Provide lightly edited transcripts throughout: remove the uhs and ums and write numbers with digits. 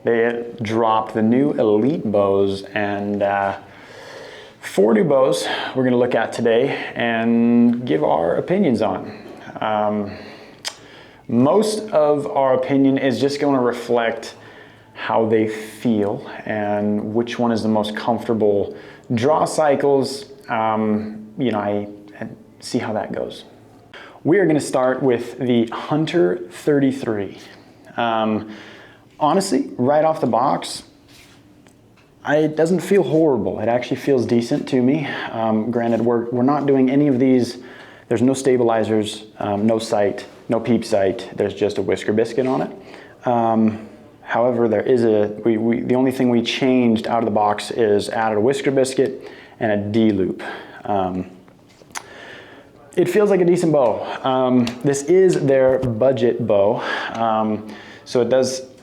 they dropped the new Elite bows, and 4 new bows we're going to look at today and give our opinions on. Most of our opinion is just going to reflect how they feel and which one is the most comfortable draw cycles. I see how that goes. We are going to start with the Hunter 33. Honestly, right off the box, it doesn't feel horrible. It actually feels decent to me. Granted, we're not doing any of these. There's no stabilizers, no sight, no peep sight. There's just a whisker biscuit on it. However, there is the only thing we changed out of the box is added a whisker biscuit and a D-loop. It feels like a decent bow. This is their budget bow. So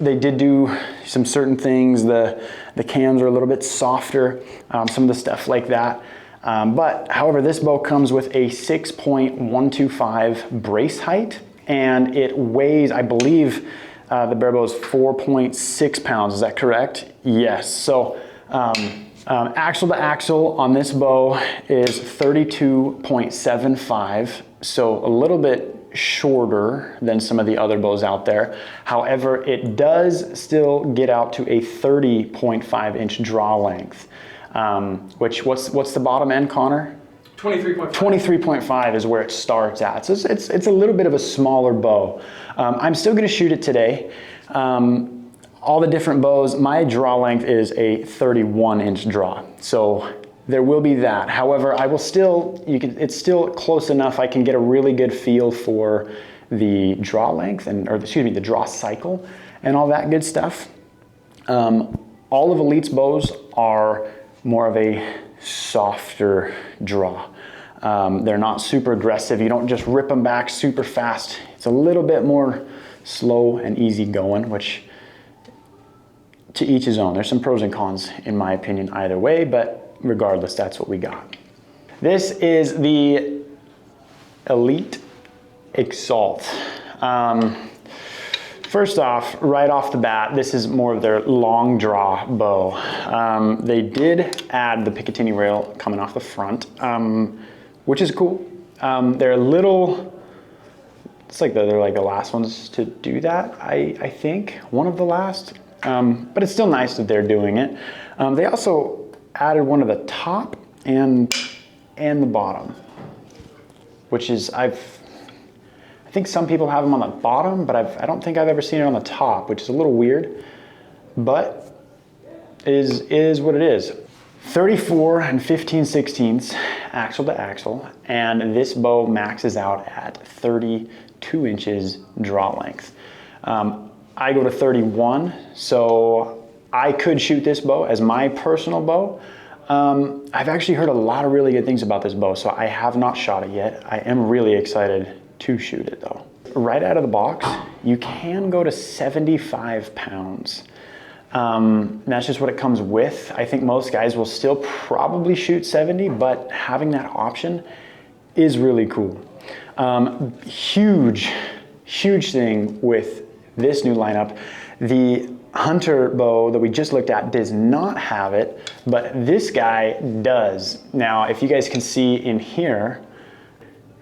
they did do some certain things. The cams are a little bit softer, some of the stuff like that. But however, this bow comes with a 6.125 brace height, and it weighs, I believe, the bare bow is 4.6 pounds. Is that correct? Yes. So axle to axle on this bow is 32.75. So a little bit shorter than some of the other bows out there. However, it does still get out to a 30.5 inch draw length, which what's the bottom end, Connor? 23.5. 23.5 is where it starts at. So it's a little bit of a smaller bow. I'm still going to shoot it today. All the different bows, my draw length is a 31 inch draw. So there will be that. However, I will still, it's still close enough. I can get a really good feel for the draw length the draw cycle and all that good stuff. All of Elite's bows are more of a softer draw. They're not super aggressive. You don't just rip them back super fast. It's a little bit more slow and easy going, which to each his own. There's some pros and cons in my opinion either way, but regardless, that's what we got. This is the Elite Exalt. First off, right off the bat, this is more of their long draw bow. They did add the Picatinny rail coming off the front, which is cool. They're a little, it's like they're like the last ones to do that, I think, one of the last. But it's still nice that they're doing it. They also added one of the top and the bottom, which is, I think some people have them on the bottom, but I don't think I've ever seen it on the top, which is a little weird, but is what it is. 34 and 15/16 axle to axle, and this bow maxes out at 32 inches draw length. I go to 31, so I could shoot this bow as my personal bow. I've actually heard a lot of really good things about this bow, so I have not shot it yet. I am really excited to shoot it though. Right out of the box, you can go to 75 pounds. That's just what it comes with. I think most guys will still probably shoot 70, but having that option is really cool. Huge thing with this new lineup. The Hunter bow that we just looked at does not have it, but this guy does. Now, if you guys can see in here,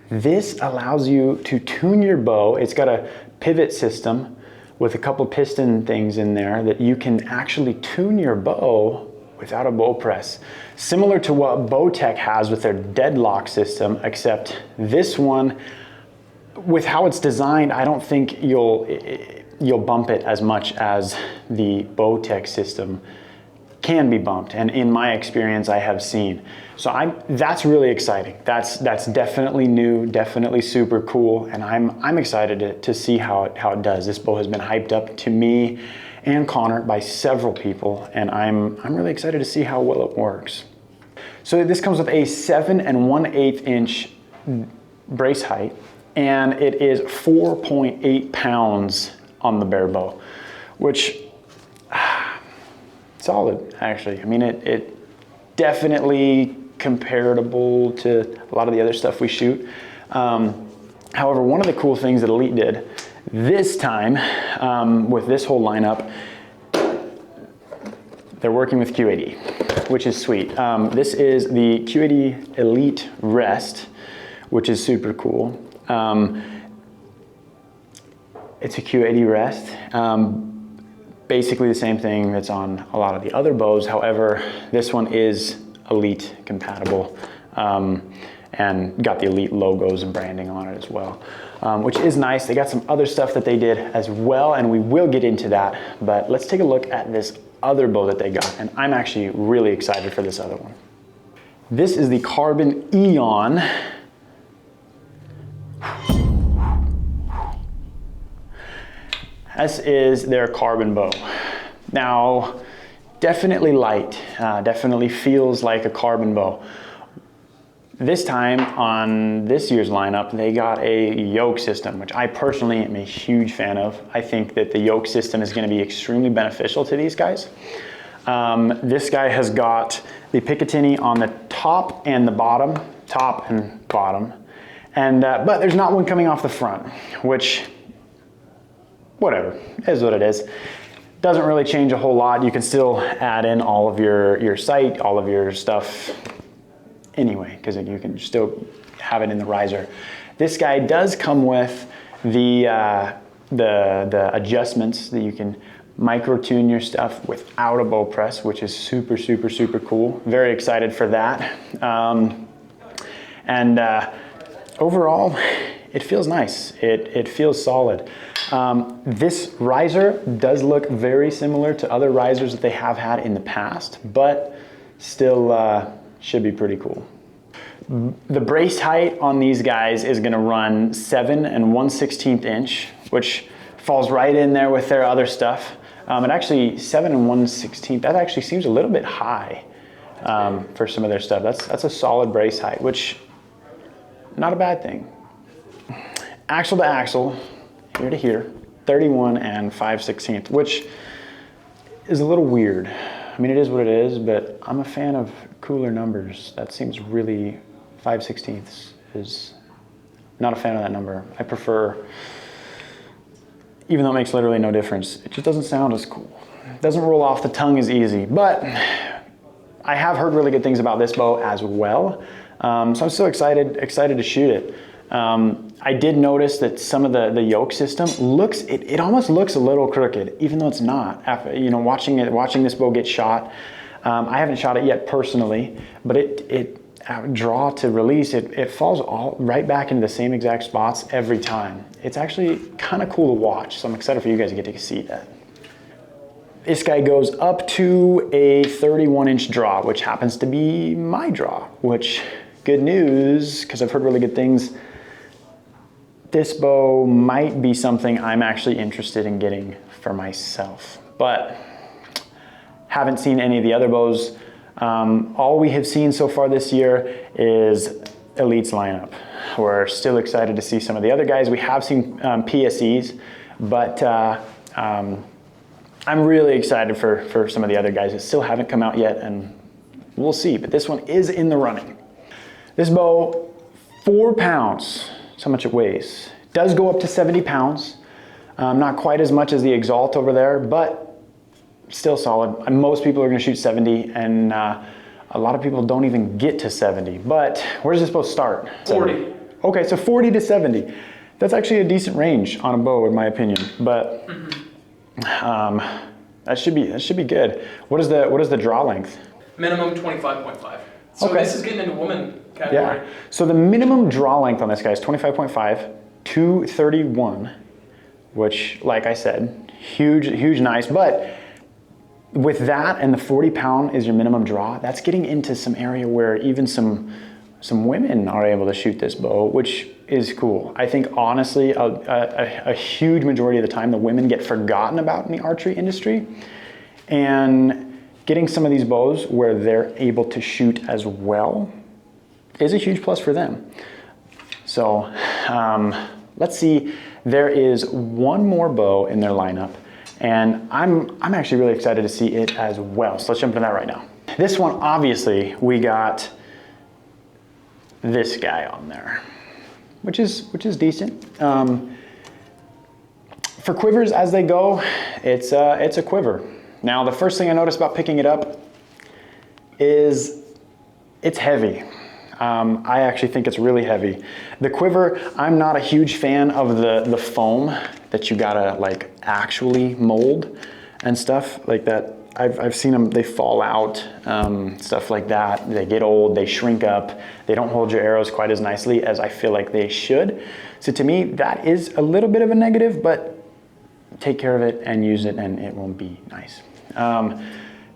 this allows you to tune your bow. It's got a pivot system with a couple piston things in there that you can actually tune your bow without a bow press. Similar to what Bowtech has with their deadlock system, except this one, with how it's designed, I don't think you'll bump it as much as the Bowtech system can be bumped, and in my experience I have seen. So that's really exciting. That's definitely new, definitely super cool, and I'm excited to see how it does. This bow has been hyped up to me and Connor by several people, and I'm really excited to see how well it works. So this comes with a 7 1/8 inch brace height, and it is 4.8 pounds on the bare bow, which solid actually. I mean, it definitely comparable to a lot of the other stuff we shoot. However, one of the cool things that Elite did this time with this whole lineup, they're working with Q80, which is sweet. This is the Q80 Elite Rest, which is super cool. It's a Q80 Rest. Basically the same thing that's on a lot of the other bows. However, this one is Elite compatible and got the Elite logos and branding on it as well, which is nice. They got some other stuff that they did as well, and we will get into that. But let's take a look at this other bow that they got, and I'm actually really excited for this other one. This is the Carbon Eon. This is their carbon bow. Now, definitely light, definitely feels like a carbon bow. This time on this year's lineup, they got a yoke system, which I personally am a huge fan of. I think that the yoke system is going to be extremely beneficial to these guys. This guy has got the Picatinny on the top and the bottom, and but there's not one coming off the front, which, whatever, is what it is. Doesn't really change a whole lot. You can still add in all of your sight, all of your stuff anyway, because you can still have it in the riser. This guy does come with the adjustments that you can micro tune your stuff without a bow press, which is super, super, super cool. Very excited for that. Overall, it feels nice. It feels solid. This riser does look very similar to other risers that they have had in the past, but still should be pretty cool. The brace height on these guys is going to run 7 1/16 inch, which falls right in there with their other stuff. It actually, 7 1/16, that actually seems a little bit high for some of their stuff. That's a solid brace height, which, not a bad thing. Axle to axle, here to here, 31 5/16, which is a little weird. I mean, it is what it is, but I'm a fan of cooler numbers. That seems really, 5/16 is not a fan of that number. I prefer, even though it makes literally no difference, it just doesn't sound as cool. It doesn't roll off the tongue as easy, but I have heard really good things about this bow as well. So I'm still excited to shoot it. I did notice that some of the yoke system looks, it almost looks a little crooked, even though it's not. After, you know, watching this bow get shot, I haven't shot it yet personally, but it draw to release, it falls all right back into the same exact spots every time. It's actually kind of cool to watch, so I'm excited for you guys to get to see that. This guy goes up to a 31-inch draw, which happens to be my draw, which, good news, because I've heard really good things. This bow might be something I'm actually interested in getting for myself, but haven't seen any of the other bows. All we have seen so far this year is Elite's lineup. We're still excited to see some of the other guys. We have seen PSEs, but I'm really excited for some of the other guys that still haven't come out yet, and we'll see, but this one is in the running. This bow, 4 pounds. That's how much it weighs. Does go up to 70 pounds. Not quite as much as the Exalt over there, but still solid. Most people are going to shoot 70, and a lot of people don't even get to 70. But where does this bow start? 40. Okay, so 40 to 70. That's actually a decent range on a bow, in my opinion. But that should be good. What is the draw length? Minimum 25.5. So okay. This is getting into woman category. Yeah. So the minimum draw length on this guy is 25.5 to 31, which, like I said, huge, nice. But with that and the 40 pound is your minimum draw, that's getting into some area where even some women are able to shoot this bow, which is cool. I think honestly, a huge majority of the time, the women get forgotten about in the archery industry, and getting some of these bows where they're able to shoot as well is a huge plus for them. So let's see, there is one more bow in their lineup, and I'm actually really excited to see it as well. So let's jump into that right now. This one, obviously, we got this guy on there, which is decent. For quivers as they go, it's a quiver. Now, the first thing I noticed about picking it up is it's heavy. I actually think it's really heavy. The quiver, I'm not a huge fan of the foam that you gotta like actually mold and stuff like that. I've seen them, they fall out, stuff like that. They get old, they shrink up. They don't hold your arrows quite as nicely as I feel like they should. So to me, that is a little bit of a negative, but take care of it and use it and it will be nice.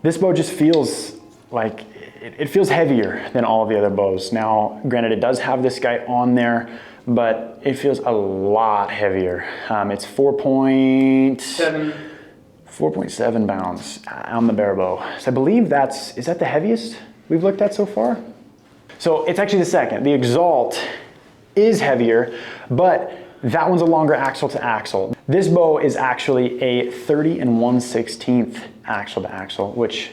This bow just feels like, it feels heavier than all of the other bows. Now, granted, it does have this guy on there, but it feels a lot heavier. It's 4.7 pounds on the bare bow. So I believe is that the heaviest we've looked at so far? So it's actually the second. The Exalt is heavier, but that one's a longer axle to axle. This bow is actually a 30 1/16 axle to axle, which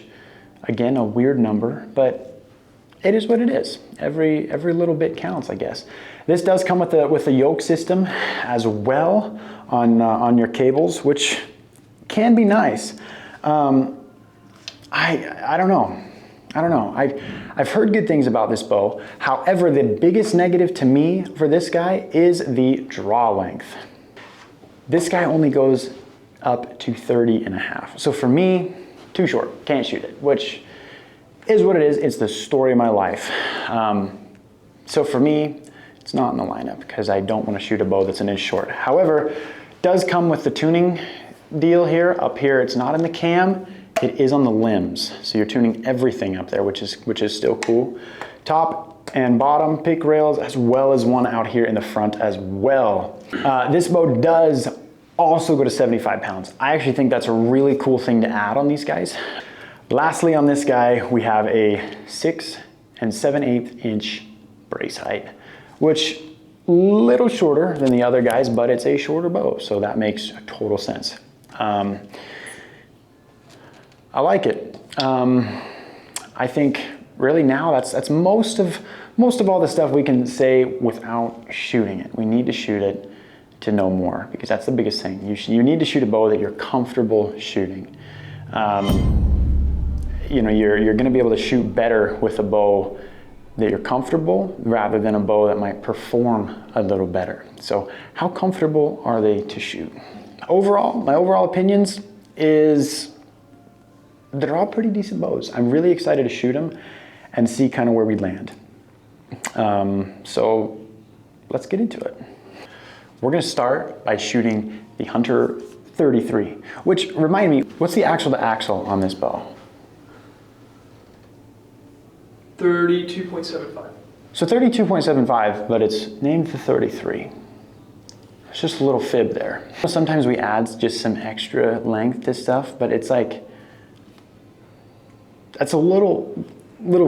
again, a weird number, but it is what it is. Every little bit counts, I guess. This does come with the yoke system as well on your cables, which can be nice. I don't know. I've heard good things about this bow. However, the biggest negative to me for this guy is the draw length. This guy only goes up to 30.5. So for me, too short, can't shoot it, which is what it is. It's the story of my life. So for me, it's not in the lineup because I don't want to shoot a bow that's an inch short. However, it does come with the tuning deal here. Up here, it's not in the cam, it is on the limbs. So you're tuning everything up there, which is still cool. Top and bottom pick rails, as well as one out here in the front as well. This bow does also go to 75 pounds. I actually think that's a really cool thing to add on these guys. Lastly, on this guy, we have a 6 7/8 inch brace height, which little shorter than the other guys, but it's a shorter bow, so that makes total sense. I like it. I think really now that's most of all the stuff we can say without shooting it. We need to shoot it to know more, because that's the biggest thing. You need to shoot a bow that you're comfortable shooting. You know, you're going to be able to shoot better with a bow that you're comfortable rather than a bow that might perform a little better. So how comfortable are they to shoot? Overall, my overall opinions is they're all pretty decent bows. I'm really excited to shoot them and see kind of where we land. So let's get into it. We're gonna start by shooting the Hunter 33, which, remind me, what's the axle to axle on this bow? 32.75. So 32.75, but it's named the 33. It's just a little fib there. Sometimes we add just some extra length to stuff, but it's like, that's a little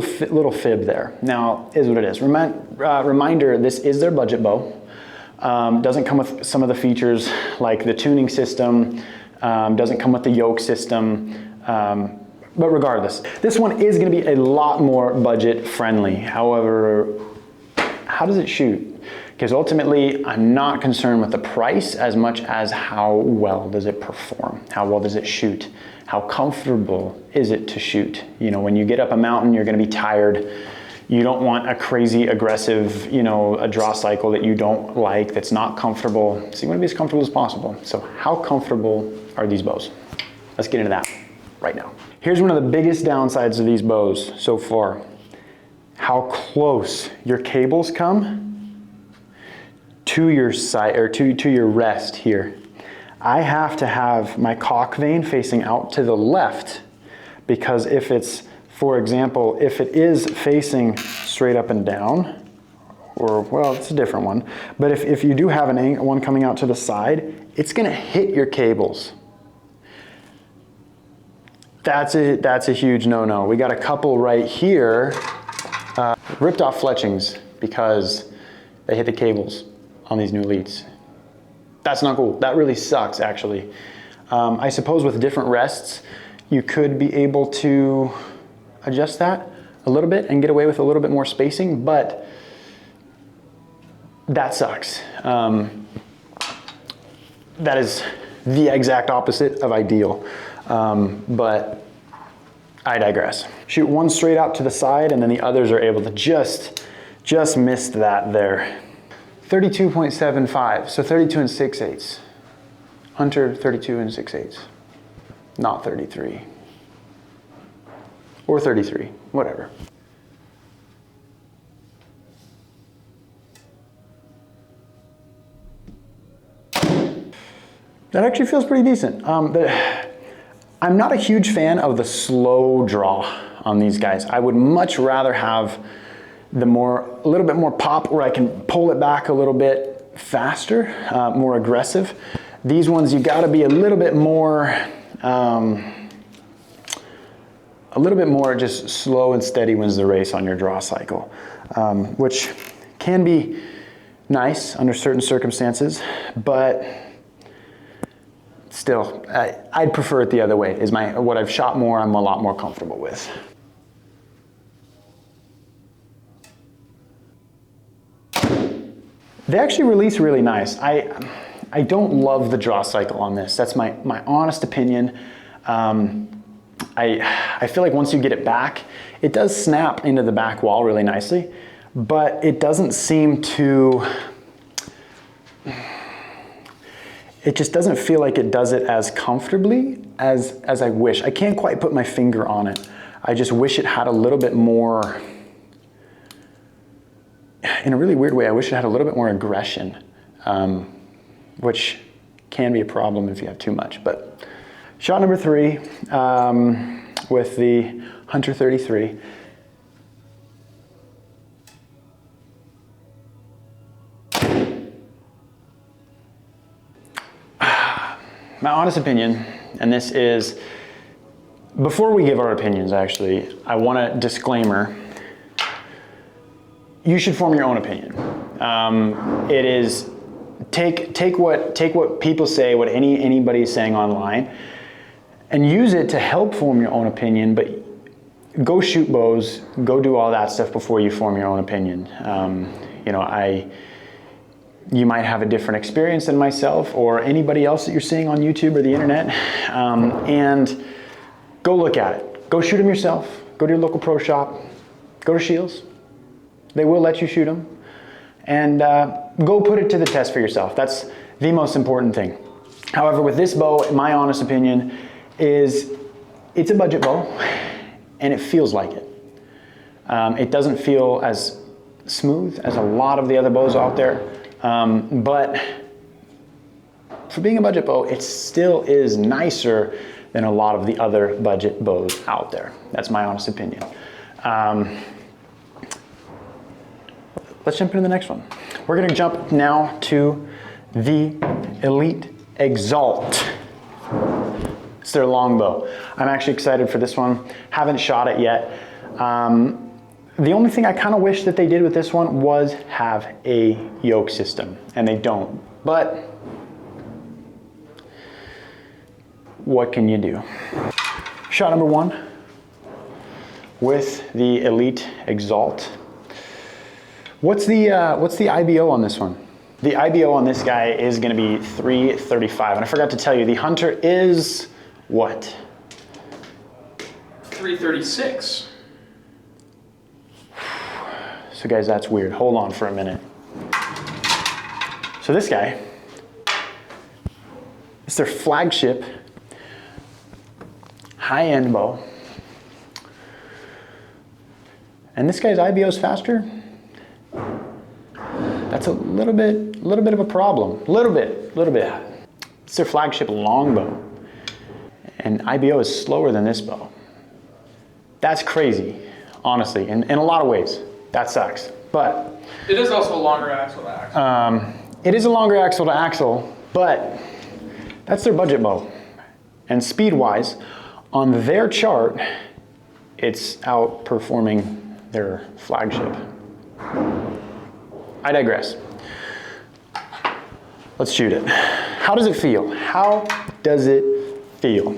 fib there. Now, is what it is. Reminder, this is their budget bow. Doesn't come with some of the features like the tuning system, doesn't come with the yoke system, but regardless, this one is going to be a lot more budget friendly. However, how does it shoot? Because ultimately, I'm not concerned with the price as much as how well does it perform? How well does it shoot? How comfortable is it to shoot? You know, when you get up a mountain, you're going to be tired. You don't want a crazy aggressive, you know, a draw cycle that you don't like, that's not comfortable. So you want to be as comfortable as possible. So how comfortable are these bows? Let's get into that right now. Here's one of the biggest downsides of these bows so far. How close your cables come to your side, or to your rest here. I have to have my cock vane facing out to the left, because if it's, for example, if it is facing straight up and down, or, well, it's a different one, but if you do have one coming out to the side, it's gonna hit your cables. That's a huge no-no. We got a couple right here, ripped off fletchings because they hit the cables on these new leads. That's not cool. That really sucks, actually. I suppose with different rests, you could be able to adjust that a little bit and get away with a little bit more spacing, but that sucks. That is the exact opposite of ideal. But I digress. Shoot one straight out to the side, and then the others are able to just missed that there. 32.75, so 32 and 6/8. Hunter, 32 and 6/8. Not 33. Or 33, whatever. That actually feels pretty decent. I'm not a huge fan of the slow draw on these guys. I would much rather have a little bit more pop where I can pull it back a little bit faster, more aggressive. These ones, you gotta be a little bit more just slow and steady wins the race on your draw cycle, which can be nice under certain circumstances, but still, I'd prefer it the other way. What I've shot more, I'm a lot more comfortable with. They actually release really nice. I don't love the draw cycle on this. That's my honest opinion. I feel like once you get it back, it does snap into the back wall really nicely, but it doesn't seem to, it just doesn't feel like it does it as comfortably as I wish. I can't quite put my finger on it. I just wish it had a little bit more, in a really weird way, I wish it had a little bit more aggression, which can be a problem if you have too much. But shot number 3 with the Hunter 33. My honest opinion, and this is, before we give our opinions actually, I want a disclaimer. You should form your own opinion. It is, take what people say, what anybody is saying online, and use it to help form your own opinion, but go shoot bows, go do all that stuff before you form your own opinion. You know, you might have a different experience than myself or anybody else that you're seeing on YouTube or the internet, and go look at it. Go shoot them yourself. Go to your local pro shop. Go to SCHEELS. They will let you shoot them. And go put it to the test for yourself. That's the most important thing. However, with this bow, in my honest opinion, is it's a budget bow, and it feels like it. It doesn't feel as smooth as a lot of the other bows out there, but for being a budget bow, it still is nicer than a lot of the other budget bows out there. That's my honest opinion. Let's jump into the next one. We're gonna jump now to the Elite Exalt. It's their longbow. I'm actually excited for this one. Haven't shot it yet. The only thing I kind of wish that they did with this one was have a yoke system, and they don't. But what can you do? Shot number 1 with the Elite Exalt. What's the IBO on this one? The IBO on this guy is going to be 335, and I forgot to tell you, the Hunter is what? 336. So guys, that's weird. Hold on for a minute. So this guy, it's their flagship high-end bow, and this guy's IBO is faster. That's a little bit of a problem. Little bit. It's their flagship longbow, and IBO is slower than this bow. That's crazy, honestly, in a lot of ways. That sucks, but it is also a longer axle to axle. It is a longer axle to axle, but that's their budget bow, and speed-wise, on their chart, it's outperforming their flagship. I digress. Let's shoot it. How does it feel? How does it feel?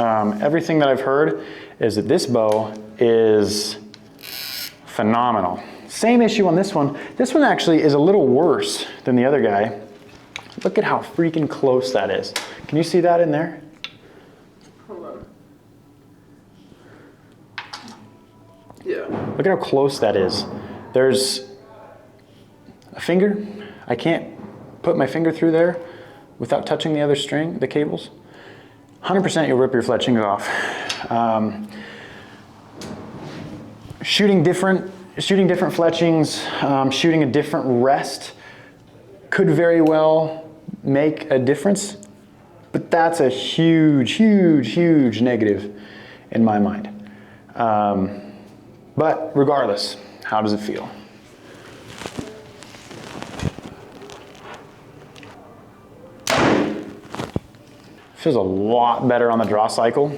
Everything that I've heard is that this bow is phenomenal. Same issue on this one. This one actually is a little worse than the other guy. Look at how freaking close that is. Can you see that in there? Hold Yeah. Look at how close that is. There's a finger. I can't put my finger through there without touching the other string, the cables. 100% you'll rip your fletchings off. Shooting different fletchings, shooting a different rest could very well make a difference, but that's a huge, huge, huge negative in my mind. But regardless, how does it feel? Feels a lot better on the draw cycle.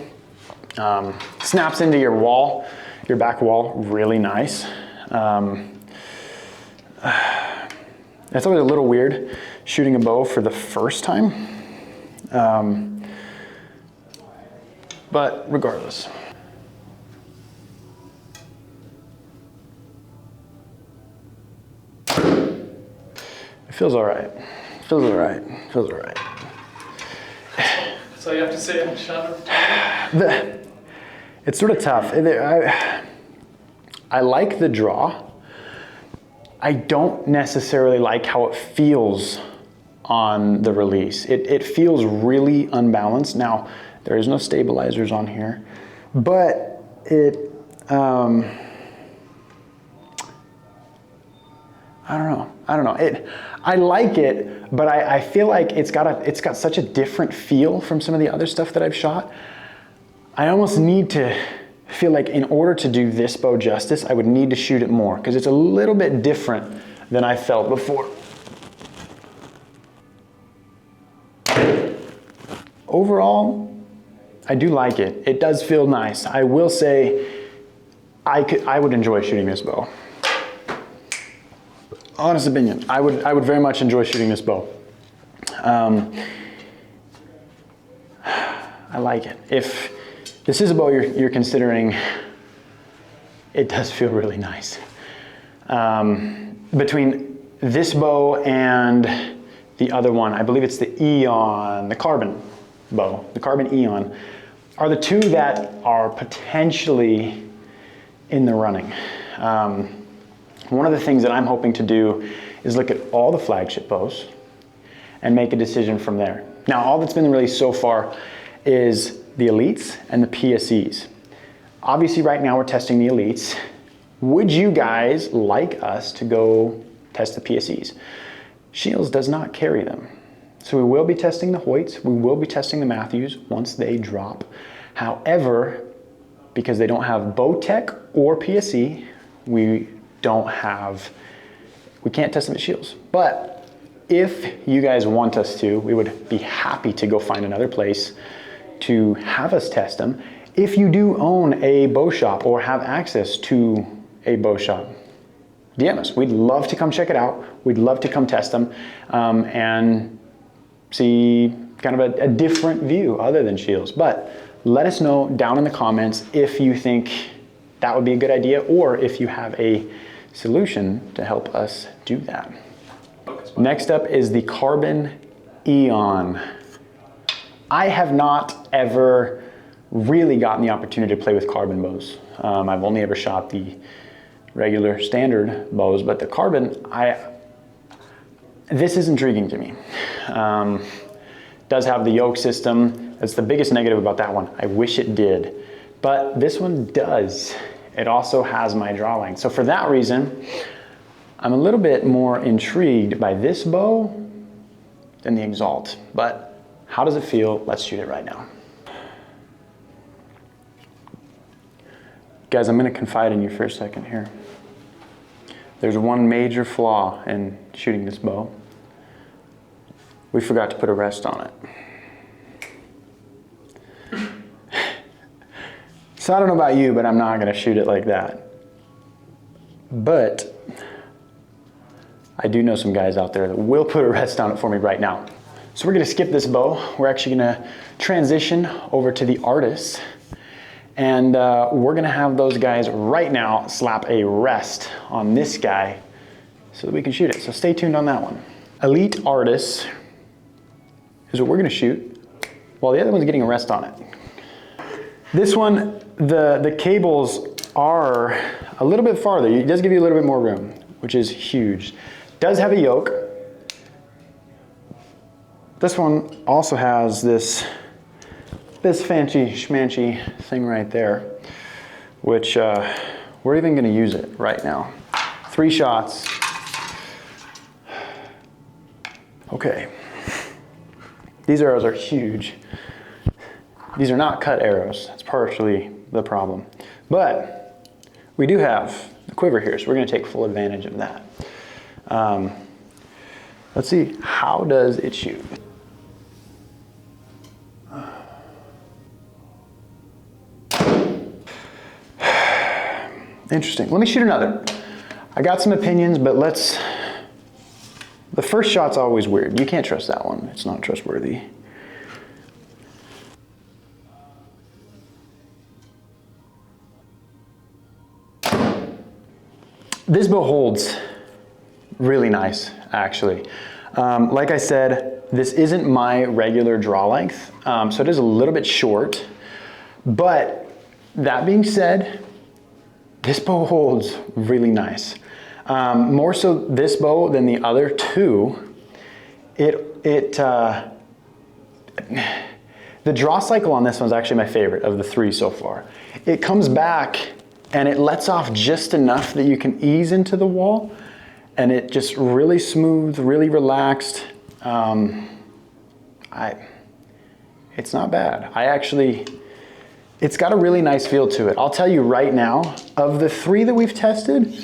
Snaps into your wall, your back wall, really nice. That's always a little weird, shooting a bow for the first time. But regardless. It feels all right. Feels all right. Feels all right. So you have to say on shot. It's sort of tough. I like the draw. I don't necessarily like how it feels on the release. It feels really unbalanced. Now, there is no stabilizers on here, but it, I don't know. I like it, but I feel like it's got such a different feel from some of the other stuff that I've shot. I almost need to feel like in order to do this bow justice, I would need to shoot it more because it's a little bit different than I felt before. Overall, I do like it. It does feel nice. I will say I would enjoy shooting this bow. Honest opinion, I would very much enjoy shooting this bow. I like it. If this is a bow you're considering, it does feel really nice. Between this bow and the other one, I believe it's the Eon, the carbon bow, the carbon Eon, are the two that are potentially in the running. One of the things that I'm hoping to do is look at all the flagship bows and make a decision from there. Now, all that's been released so far is the Elites and the PSEs. Obviously, right now we're testing the Elites. Would you guys like us to go test the PSEs? SCHEELS does not carry them. So we will be testing the Hoyts, we will be testing the Matthews once they drop. However, because they don't have Bowtech or PSE, we can't test them at SCHEELS. But if you guys want us to, we would be happy to go find another place to have us test them. If you do own a bow shop or have access to a bow shop, DM us. We'd love to come check it out. We'd love to come test them and see kind of a different view other than SCHEELS. But let us know down in the comments if you think that would be a good idea or if you have a solution to help us do that. Next up is the Carbon Eon. I have not ever really gotten the opportunity to play with carbon bows. I've only ever shot the regular standard bows, but the carbon, this is intriguing to me. Does have the yoke system. That's the biggest negative about that one. I wish it did, but this one does. It also has my draw length. So for that reason, I'm a little bit more intrigued by this bow than the Exalt. But how does it feel? Let's shoot it right now. Guys, I'm gonna confide in you for a second here. There's one major flaw in shooting this bow. We forgot to put a rest on it. So I don't know about you, but I'm not gonna shoot it like that. But I do know some guys out there that will put a rest on it for me right now. So we're gonna skip this bow. We're actually gonna transition over to the Artis. And we're gonna have those guys right now slap a rest on this guy so that we can shoot it. So stay tuned on that one. Elite Artis is what we're gonna shoot while the other one's getting a rest on it. This one, the cables are a little bit farther. It does give you a little bit more room, which is huge. Does have a yoke. This one also has this fancy schmancy thing right there, which we're even gonna use it right now. 3 shots. Okay. These arrows are huge. These are not cut arrows. That's partially the problem. But we do have the quiver here, so we're gonna take full advantage of that. Let's see, how does it shoot? Interesting. Let me shoot another. I got some opinions, but the first shot's always weird. You can't trust that one. It's not trustworthy. This bow holds really nice, actually. Like I said, this isn't my regular draw length, so it is a little bit short. But that being said, this bow holds really nice. More so this bow than the other two. The draw cycle on this one's actually my favorite of the 3 so far. It comes back and it lets off just enough that you can ease into the wall, and it just really smooth, really relaxed. It's not bad. It's got a really nice feel to it. I'll tell you right now, of the 3 that we've tested,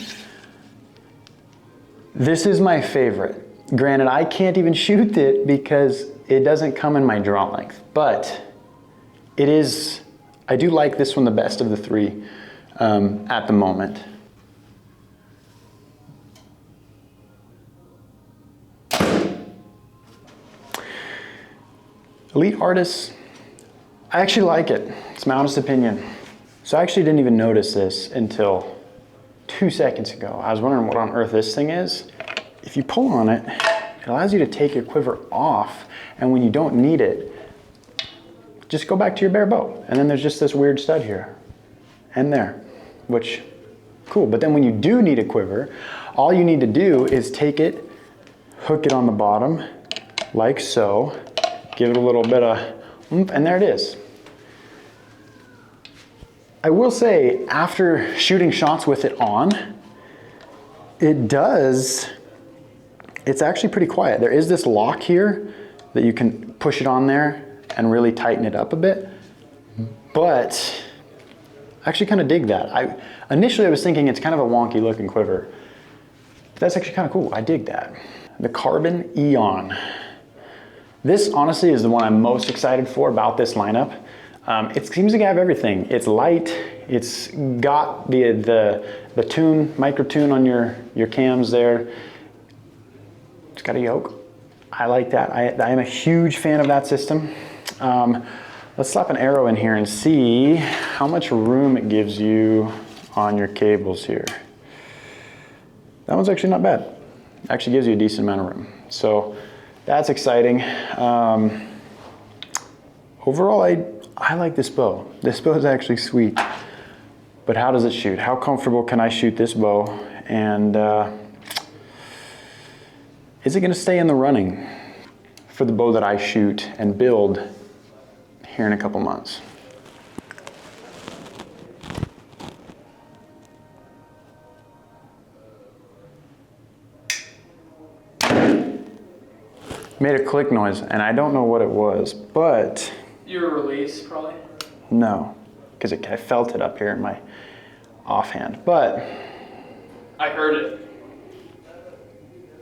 this is my favorite. Granted, I can't even shoot it because it doesn't come in my draw length, but I do like this one the best of the 3 at the moment. Elite Artists, I actually like it. It's my honest opinion. So I actually didn't even notice this until 2 seconds ago. I was wondering what on earth this thing is. If you pull on it, it allows you to take your quiver off, and when you don't need it, just go back to your bare bow. And then there's just this weird stud here and there, which, cool. But then when you do need a quiver, all you need to do is take it, hook it on the bottom, like so, give it a little bit of oomph, and there it is. I will say, after shooting shots with it on, it's actually pretty quiet. There is this lock here that you can push it on there and really tighten it up a bit, but I actually kind of dig that. Initially I was thinking it's kind of a wonky looking quiver, but that's actually kind of cool. I dig that. The Carbon Eon. This honestly is the one I'm most excited for about this lineup. It seems to have everything. It's light, it's got the tune, micro tune on your cams there. It's got a yoke. I like that. I am a huge fan of that system. Let's slap an arrow in here and see how much room it gives you on your cables here. That one's actually not bad. It actually gives you a decent amount of room. So that's exciting. Overall, I like this bow. This bow is actually sweet. But how does it shoot? How comfortable can I shoot this bow? And is it gonna stay in the running for the bow that I shoot and build here in a couple months? Made a click noise, and I don't know what it was, but... Your release, probably? No, because I felt it up here in my offhand, but... I heard it.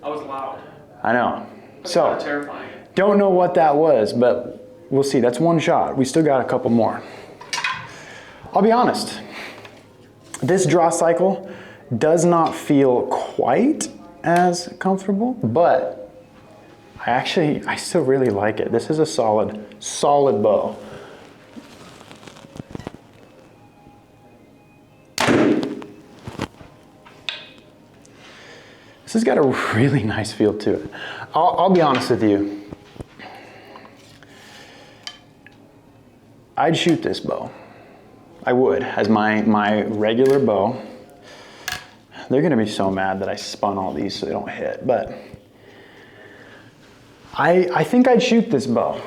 I was loud. I know. That's So, kind of terrifying. don't know what that was, but we'll see. That's one shot. We still got a couple more. I'll be honest. This draw cycle does not feel quite as comfortable, but I still really like it. This is a solid bow. This has got a really nice feel to it. I'll be honest with you. I'd shoot this bow. I would, as my regular bow. They're gonna be so mad that I spun all these so they don't hit, but I think I'd shoot this bow.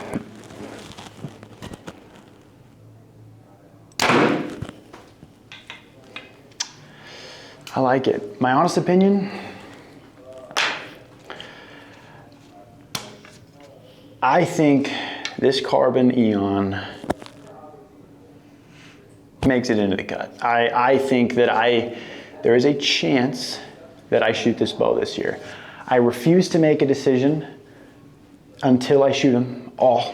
I like it. My honest opinion, I think this carbon Eon makes it into the cut. I think that there is a chance that I shoot this bow this year. I refuse to make a decision until I shoot them all.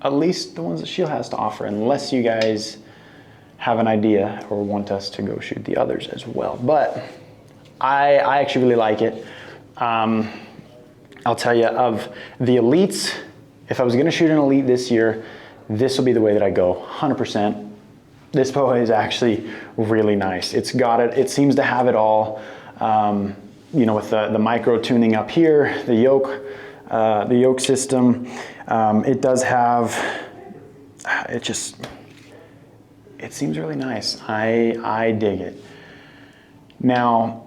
At least the ones that SCHEELS has to offer, unless you guys have an idea or want us to go shoot the others as well. But I actually really like it. I'll tell you, of the elites, if I was gonna shoot an elite this year, this will be the way that I go, 100%. This bow is actually really nice. It's got it, it seems to have it all. You know, with the micro tuning up here, the yoke system, it does have, it seems really nice. I dig it. Now,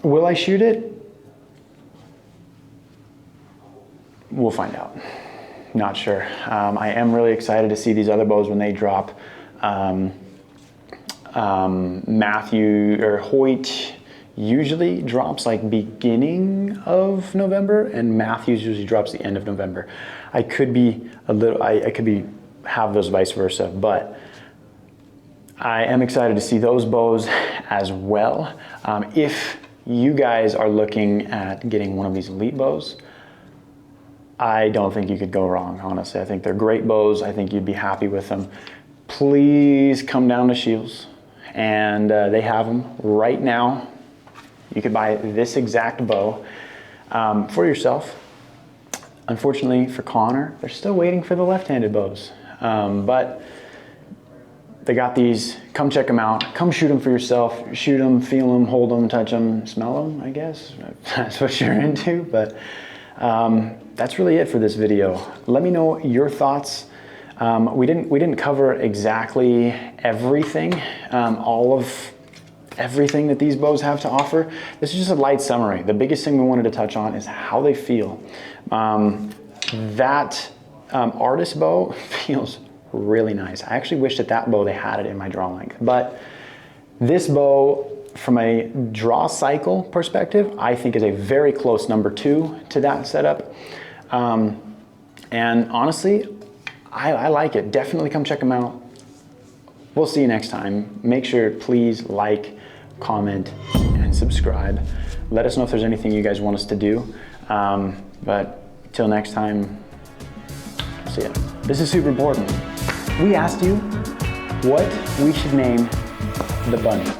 will I shoot it? We'll find out. Not sure. I am really excited to see these other bows when they drop. Matthew or Hoyt usually drops like beginning of November, and Matthews usually drops the end of November. I could be have those vice versa, but I am excited to see those bows as well. If you guys are looking at getting one of these elite bows, I don't think you could go wrong, honestly. I think they're great bows. I think you'd be happy with them. Please come down to SCHEELS, and they have them right now. You could buy this exact bow for yourself. Unfortunately for Connor, they're still waiting for the left-handed bows. But they got these. Come check them out. Come shoot them for yourself. Shoot them, feel them, hold them, touch them, smell them, I guess. That's what you're into. But that's really it for this video. Let me know your thoughts. We didn't cover exactly everything, all of everything that these bows have to offer. This is just a light summary. The biggest thing we wanted to touch on is how they feel. That artist bow feels really nice. I actually wish that bow they had it in my draw length, but this bow, from a draw cycle perspective, I think is a very close number 2 to that setup. And honestly, I like it. Definitely come check them out. We'll see you next time. Make sure, please, like, comment, and subscribe. Let us know if there's anything you guys want us to do. But till next time, see ya. This is super important. We asked you what we should name the bunny.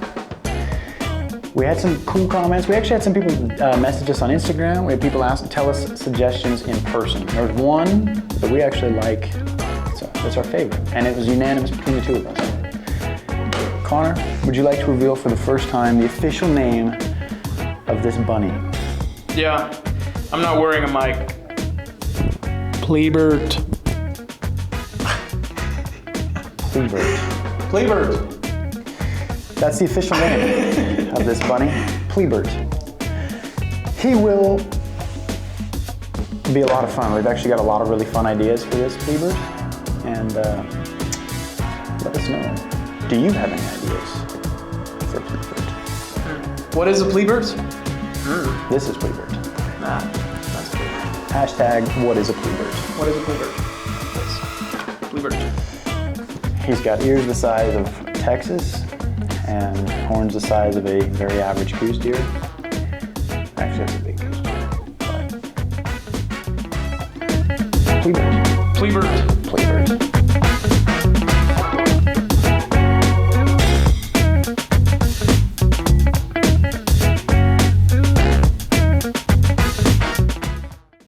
We had some cool comments. We actually had some people message us on Instagram. We had people tell us suggestions in person. There was one that we actually like. That's our favorite, and it was unanimous between the two of us. Connor, would you like to reveal for the first time the official name of this bunny? Yeah, I'm not wearing a mic. Pleebert. Pleebert. Pleebert. That's the official name of this bunny, Pleebert. He will be a lot of fun. We've actually got a lot of really fun ideas for this Pleebert, and let us know. Do you have any ideas for Pleebert? What is a Pleebert? This is Pleebert. Nah, that's Pleebert. Hashtag, what is a Pleebert? What is a Pleebert? Pleebert. He's got ears the size of Texas and horns the size of a very average goose deer. Actually, that's a big goose deer. But... Pleebert. Pleebert. Pleebert.